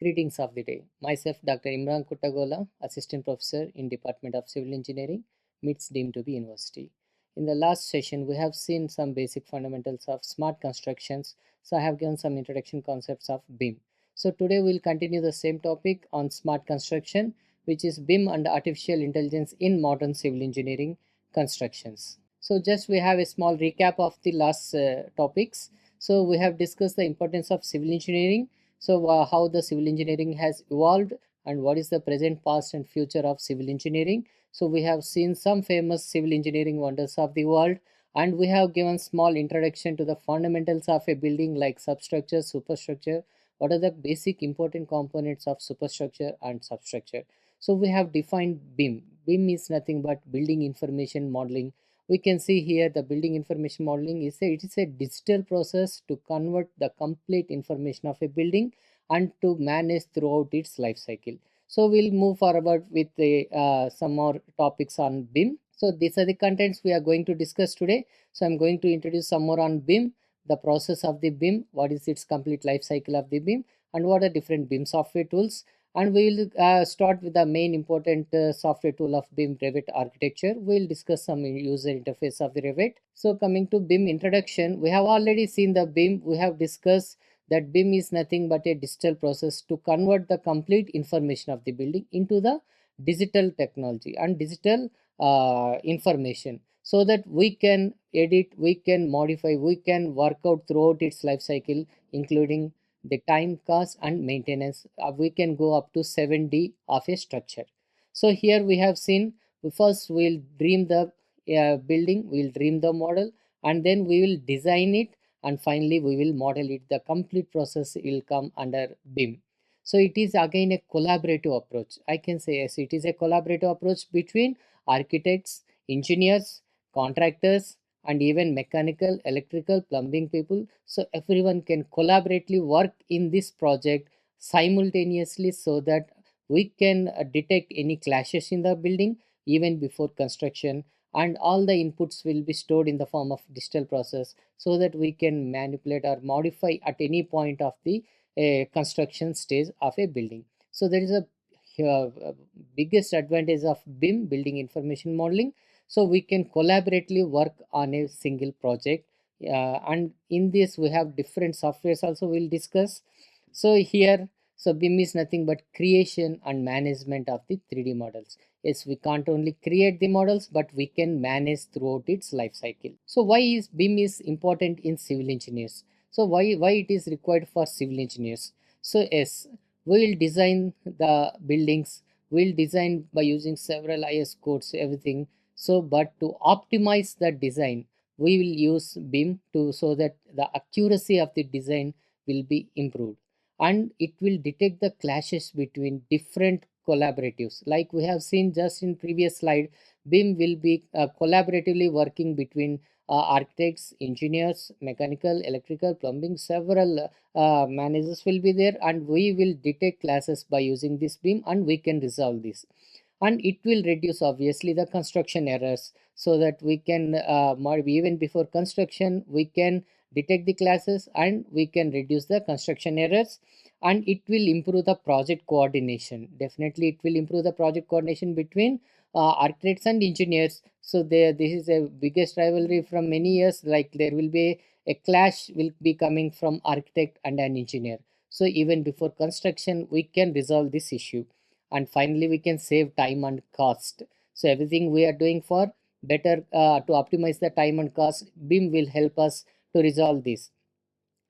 Greetings of the day. Myself, Dr. Imran Kuttagola, Assistant Professor in Department of Civil Engineering, MITS deemed to be University. In the last session, we have seen some basic fundamentals of smart constructions. So I have given some introduction concepts of BIM. So today we'll continue the same topic on smart construction, which is BIM and artificial intelligence in modern civil engineering constructions. So just we have a small recap of the last topics. So we have discussed the importance of civil engineering. So how the civil engineering has evolved and what is the present, past and future of civil engineering. So we have seen some famous civil engineering wonders of the world, and we have given small introduction to the fundamentals of a building like substructure, superstructure, what are the basic important components of superstructure and substructure. So we have defined BIM. BIM is nothing but building information modeling. We can see here the building information modeling is it is a digital process to convert the complete information of a building and to manage throughout its life cycle. So we'll move forward with some more topics on BIM. So these are the contents we are going to discuss today. So I'm going to introduce some more on BIM, the process of the BIM, what is its complete life cycle of the BIM, and what are different BIM software tools. And we will start with the main important software tool of BIM, Revit architecture. We will discuss some user interface of the Revit. So coming to BIM introduction, we have already seen the BIM. We have discussed that BIM is nothing but a digital process to convert the complete information of the building into the digital technology and digital information, so that we can edit, we can modify, we can work out throughout its life cycle, including the time, cost and maintenance. We can go up to 7D of a structure. So here we have seen, first we will dream the building, we will dream the model, and then we will design it, and finally we will model it. The complete process will come under BIM. So it is again a collaborative approach. I can say yes, it is a collaborative approach between architects, engineers, contractors, and even mechanical, electrical, plumbing people. So everyone can collaboratively work in this project simultaneously, so that we can detect any clashes in the building even before construction, and all the inputs will be stored in the form of digital process, so that we can manipulate or modify at any point of the construction stage of a building. So there is a biggest advantage of BIM, building information modeling. So we can collaboratively work on a single project, and in this we have different softwares also we'll discuss. So here, so BIM is nothing but creation and management of the 3D models. Yes, we can't only create the models, but we can manage throughout its life cycle. So why is BIM is important in civil engineers? So why it is required for civil engineers? So yes, we will design the buildings, we will design by using several IS codes, everything. So but to optimize the design, we will use BIM to, so that the accuracy of the design will be improved, and it will detect the clashes between different collaboratives. Like we have seen just in previous slide, BIM will be collaboratively working between architects, engineers, mechanical, electrical, plumbing, several managers will be there, and we will detect clashes by using this BIM, and we can resolve this. And it will reduce obviously the construction errors, so that we can even before construction we can detect the classes and we can reduce the construction errors. And it will improve the project coordination. Definitely it will improve the project coordination between architects and engineers. So this is a biggest rivalry from many years, like there will be a clash will be coming from architect and an engineer. So even before construction we can resolve this issue, and finally we can save time and cost. So everything we are doing for better to optimize the time and cost, BIM will help us to resolve this,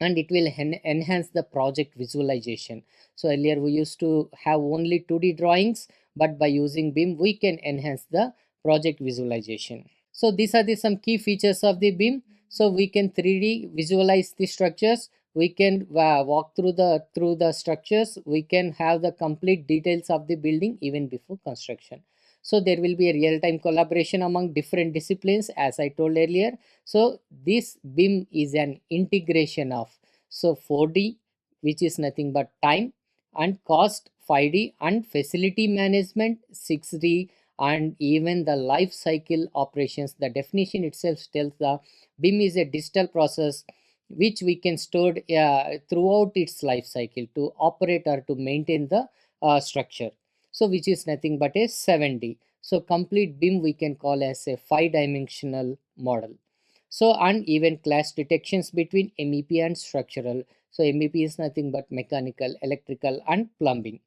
and it will enhance the project visualization. So earlier we used to have only 2D drawings, but by using BIM we can enhance the project visualization. So these are some key features of the BIM. So we can 3D visualize the structures, we can walk through the structures, we can have the complete details of the building even before construction. So there will be a real-time collaboration among different disciplines, as I told earlier. So this BIM is an integration of 4D, which is nothing but time and cost, 5D, and facility management, 6D, and even the life cycle operations. The definition itself tells the BIM is a digital process which we can store throughout its life cycle to operate or to maintain the structure. So which is nothing but a 7D. So complete BIM we can call as a 5-dimensional model. So uneven clash detections between MEP and structural. So MEP is nothing but mechanical, electrical and plumbing.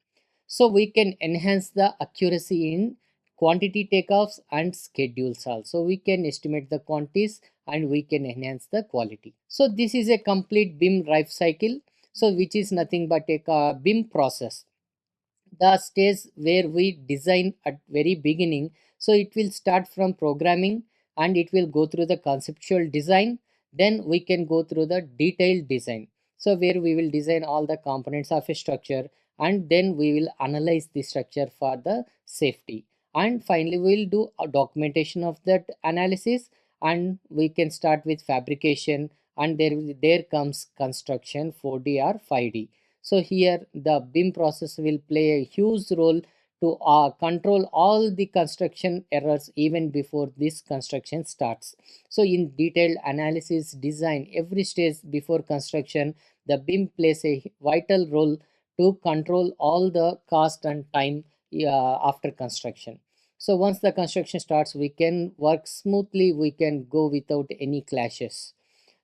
So we can enhance the accuracy in quantity takeoffs and schedules also. We can estimate the quantities and we can enhance the quality. So this is a complete BIM life cycle. So which is nothing but a BIM process, the stage where we design at very beginning. So it will start from programming and it will go through the conceptual design, then we can go through the detailed design, so where we will design all the components of a structure and then we will analyze the structure for the safety, and finally we will do a documentation of that analysis, and we can start with fabrication, and there comes construction 4D or 5D. So here the BIM process will play a huge role to control all the construction errors even before this construction starts. So in detailed analysis, design, every stage before construction, the BIM plays a vital role to control all the cost and time after construction. So once the construction starts, we can work smoothly, we can go without any clashes.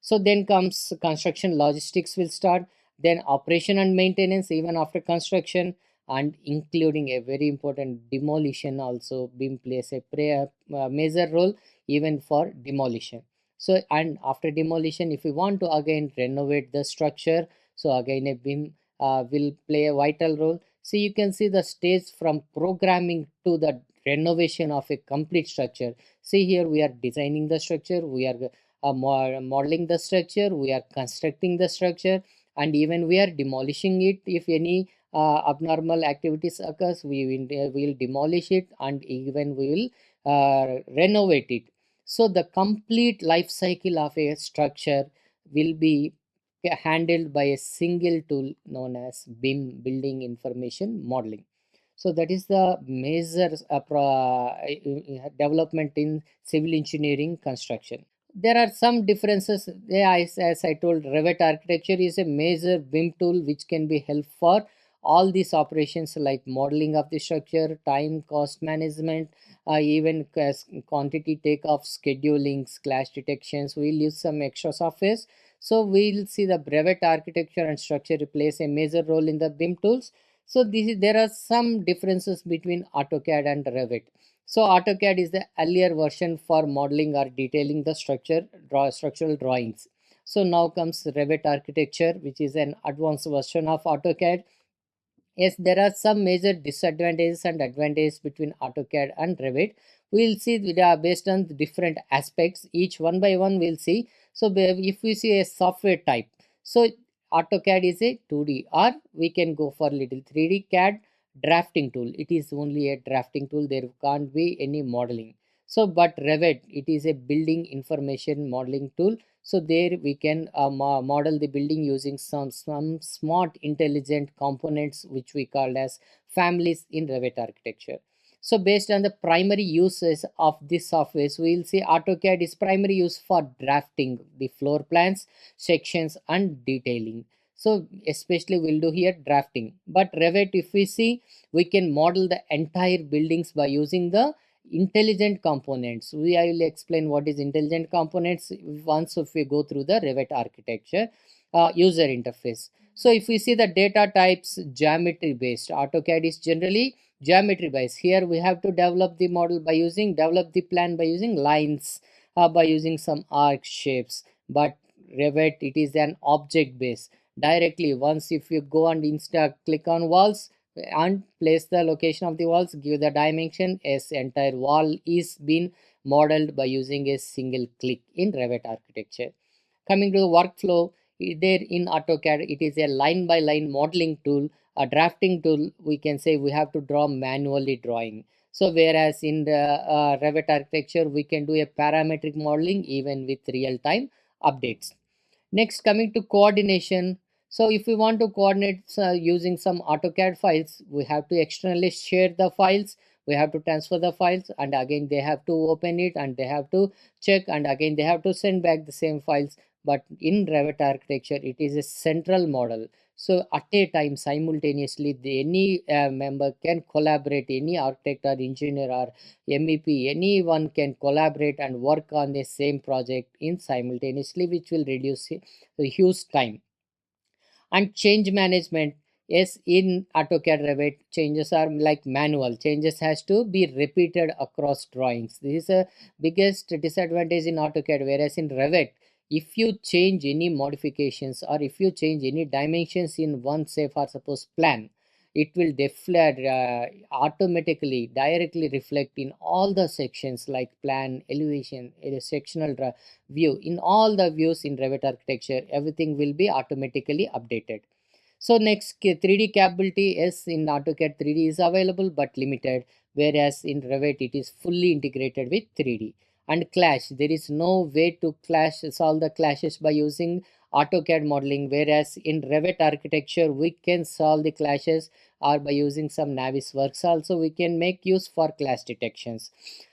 So then comes construction logistics will start, then operation and maintenance even after construction, and including a very important demolition also. BIM plays a major role even for demolition. So and after demolition, if we want to again renovate the structure, so again a BIM will play a vital role. So you can see the stage from programming to the renovation of a complete structure. See here we are designing the structure, we are modeling the structure, we are constructing the structure, and even we are demolishing it. If any abnormal activities occurs, we will demolish it, and even we will renovate it. So the complete life cycle of a structure will be handled by a single tool known as BIM, building information modeling. So that is the major development in civil engineering construction. There are some differences. Yeah, as I told, Revit architecture is a major BIM tool which can be helpful for all these operations like modeling of the structure, time, cost management, even quantity takeoff, scheduling, clash detections. We'll use some extra softwares. So we'll see the Revit architecture and structure plays a major role in the BIM tools. So there are some differences between AutoCAD and Revit. So AutoCAD is the earlier version for modeling or detailing the structural drawings. So now comes Revit architecture, which is an advanced version of AutoCAD. Yes, there are some major disadvantages and advantages between AutoCAD and Revit. We will see based on the different aspects. Each one by one we'll see. So if we see a software type, so AutoCAD is a 2D, or we can go for little 3D CAD drafting tool. It is only a drafting tool. There can't be any modeling. So but Revit, it is a building information modeling tool. So there we can model the building using some smart intelligent components which we call as families in Revit architecture. So based on the primary uses of this software, so we will see AutoCAD is primary use for drafting the floor plans, sections and detailing. So especially we'll do here drafting. But Revit, if we see, we can model the entire buildings by using the intelligent components. I will explain what is intelligent components once if we go through the Revit architecture user interface. So if we see the data types, geometry based, AutoCAD is generally geometry based. Here we have to develop the model by develop the plan by using lines, by using some arc shapes. But Revit, it is an object based. Directly once if you go and click on walls and place the location of the walls, give the dimension, as entire wall is been modeled by using a single click in Revit architecture. Coming to the workflow, there in AutoCAD, it is a line by line modeling tool, a drafting tool. We can say we have to draw manually drawing. So whereas in the Revit architecture, we can do a parametric modeling even with real time updates. Next, coming to coordination. So if we want to coordinate using some AutoCAD files, we have to externally share the files, we have to transfer the files, and again they have to open it and they have to check, and again they have to send back the same files. but in Revit architecture, it is a central model. So at a time, simultaneously, any member can collaborate, any architect or engineer or MEP, anyone can collaborate and work on the same project in simultaneously, which will reduce the huge time. And change management, yes, in AutoCAD Revit, changes are like manual. Changes has to be repeated across drawings. This is a biggest disadvantage in AutoCAD, whereas in Revit, if you change any modifications or if you change any dimensions in one, say for suppose plan, it will automatically directly reflect in all the sections like plan, elevation, sectional view. In all the views in Revit architecture, everything will be automatically updated. So next, 3D capability is in AutoCAD 3D is available but limited, whereas in Revit it is fully integrated with 3D. And clash, there is no way to solve the clashes by using AutoCAD modeling, whereas in Revit architecture we can solve the clashes or by using some Navisworks also we can make use for clash detections.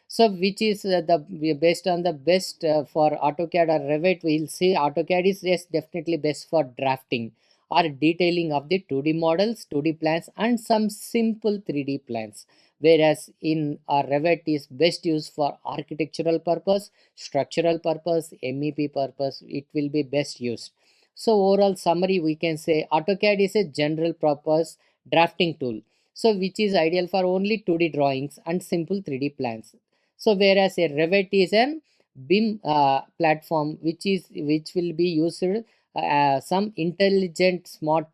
So which is the based on the best for AutoCAD or Revit, we'll see AutoCAD is yes definitely best for drafting or detailing of the 2D models, 2D plans and some simple 3D plans. Whereas in Revit is best used for architectural purpose, structural purpose, MEP purpose, it will be best used. So overall summary, we can say AutoCAD is a general purpose drafting tool. So which is ideal for only 2D drawings and simple 3D plans. So whereas a Revit is an BIM platform which will be used some intelligent smart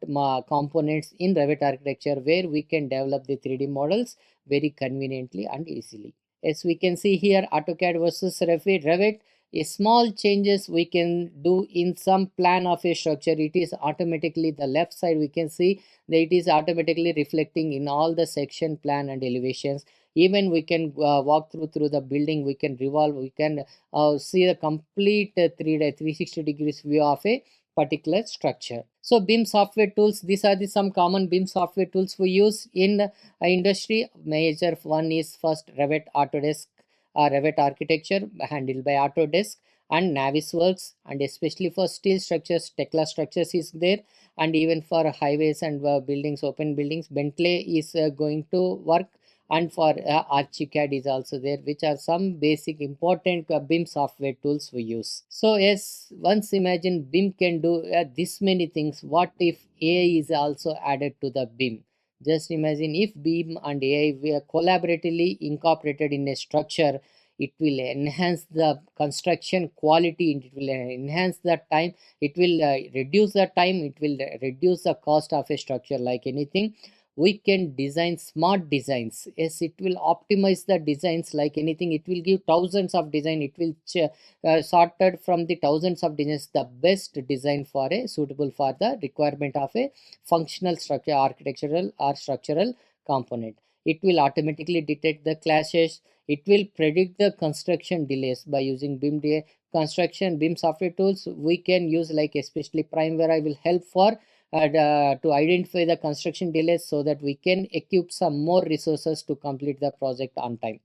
components in Revit architecture where we can develop the 3D models very conveniently and easily. As we can see here, AutoCAD versus Revit, a small changes we can do in some plan of a structure, it is automatically the left side we can see that it is automatically reflecting in all the section, plan and elevations. Even we can walk through the building, we can revolve, we can see the complete 360 degrees view of a particular structure. So BIM software tools, these are the some common BIM software tools we use in industry. Major one is first Revit Autodesk, Revit architecture handled by Autodesk, and Navisworks, and especially for steel structures, Tekla structures is there, and even for highways and buildings, open buildings, Bentley is going to work, and for ArchiCAD is also there, which are some basic important BIM software tools we use. So yes, once imagine BIM can do this many things. What if AI is also added to the BIM? Just imagine if BIM and AI were collaboratively incorporated in a structure, it will enhance the construction quality, it will enhance the time, it will reduce the time, it will reduce the cost of a structure. Like anything, we can design smart designs. Yes, it will optimize the designs. Like anything, it will give thousands of design, it will sorted from the thousands of designs the best design for a suitable for the requirement of a functional structure, architectural or structural component. It will automatically detect the clashes, it will predict the construction delays by using construction BIM software tools. We can use like especially Primavera will help for to identify the construction delays so that we can equip some more resources to complete the project on time.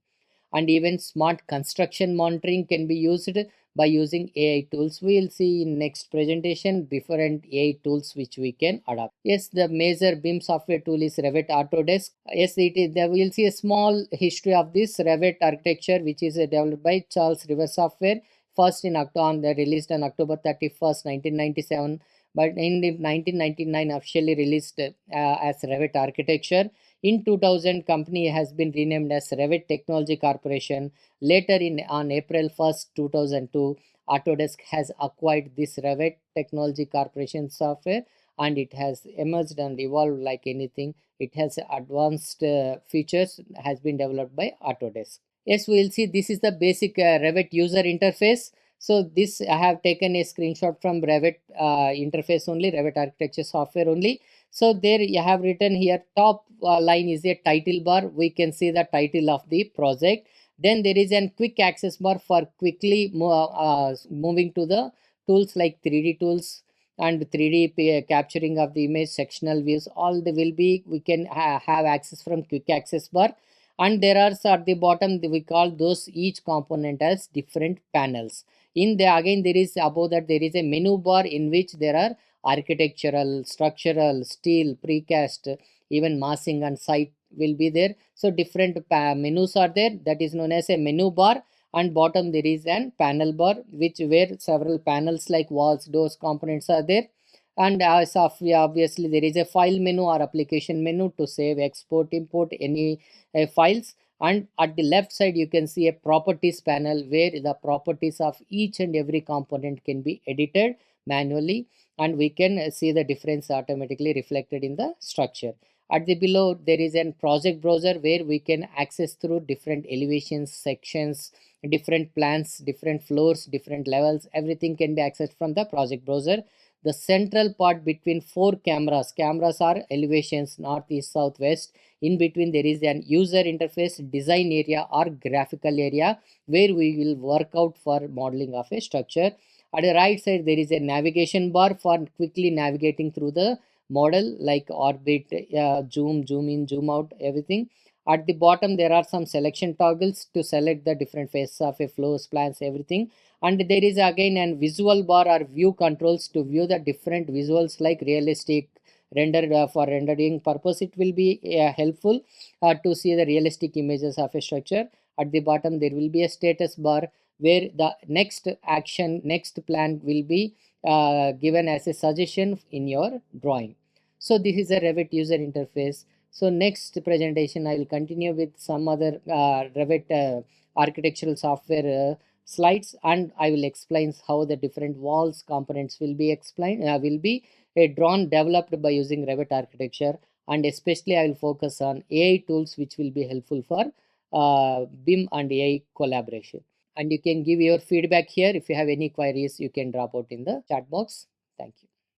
And even smart construction monitoring can be used by using AI tools. We will see in next presentation different AI tools which we can adopt. Yes, the major BIM software tool is Revit Autodesk. Yes, it is there. We will see a small history of this Revit architecture, which is developed by Charles River Software. First in October, released on October 31st, 1997, but in 1999 officially released as Revit architecture. In 2000, company has been renamed as Revit Technology Corporation. Later on April 1st, 2002, Autodesk has acquired this Revit Technology Corporation software, and it has emerged and evolved like anything. It has advanced features has been developed by Autodesk. Yes, we will see this is the basic Revit user interface. So this I have taken a screenshot from Revit interface only, Revit architecture software only. So there you have written here top line is a title bar. We can see the title of the project. Then there is a quick access bar for quickly moving to the tools like 3D tools and 3D capturing of the image, sectional views. All they will be we can have access from quick access bar. And there are at the bottom we call those each component as different panels. In the again there is above that there is a menu bar in which there are architectural, structural, steel, precast, even massing and site will be there. So different menus are there, that is known as a menu bar, and bottom there is an panel bar which where several panels like walls, doors, components are there. And as of obviously there is a file menu or application menu to save, export, import any files. And at the left side you can see a properties panel where the properties of each and every component can be edited manually, and we can see the difference automatically reflected in the structure. At the below there is a project browser where we can access through different elevations, sections, different plans, different floors, different levels, everything can be accessed from the project browser. The central part between four cameras are elevations north, east, south, west. In between there is an user interface, design area or graphical area where we will work out for modeling of a structure. At the right side there is a navigation bar for quickly navigating through the model like orbit, zoom in, zoom out, everything. At the bottom there are some selection toggles to select the different phases of a flows, plans, everything. And there is again an visual bar or view controls to view the different visuals like realistic, render, for rendering purpose it will be helpful to see the realistic images of a structure. At the bottom there will be a status bar where the next action, next plan will be given as a suggestion in your drawing. So this is a Revit user interface. So next presentation I will continue with some other Revit architectural software slides, and I will explain how the different walls components will be explained, will be drawn, developed by using Revit architecture. And especially I will focus on AI tools which will be helpful for BIM and AI collaboration. And you can give your feedback here. If you have any queries you can drop out in the chat box. Thank you.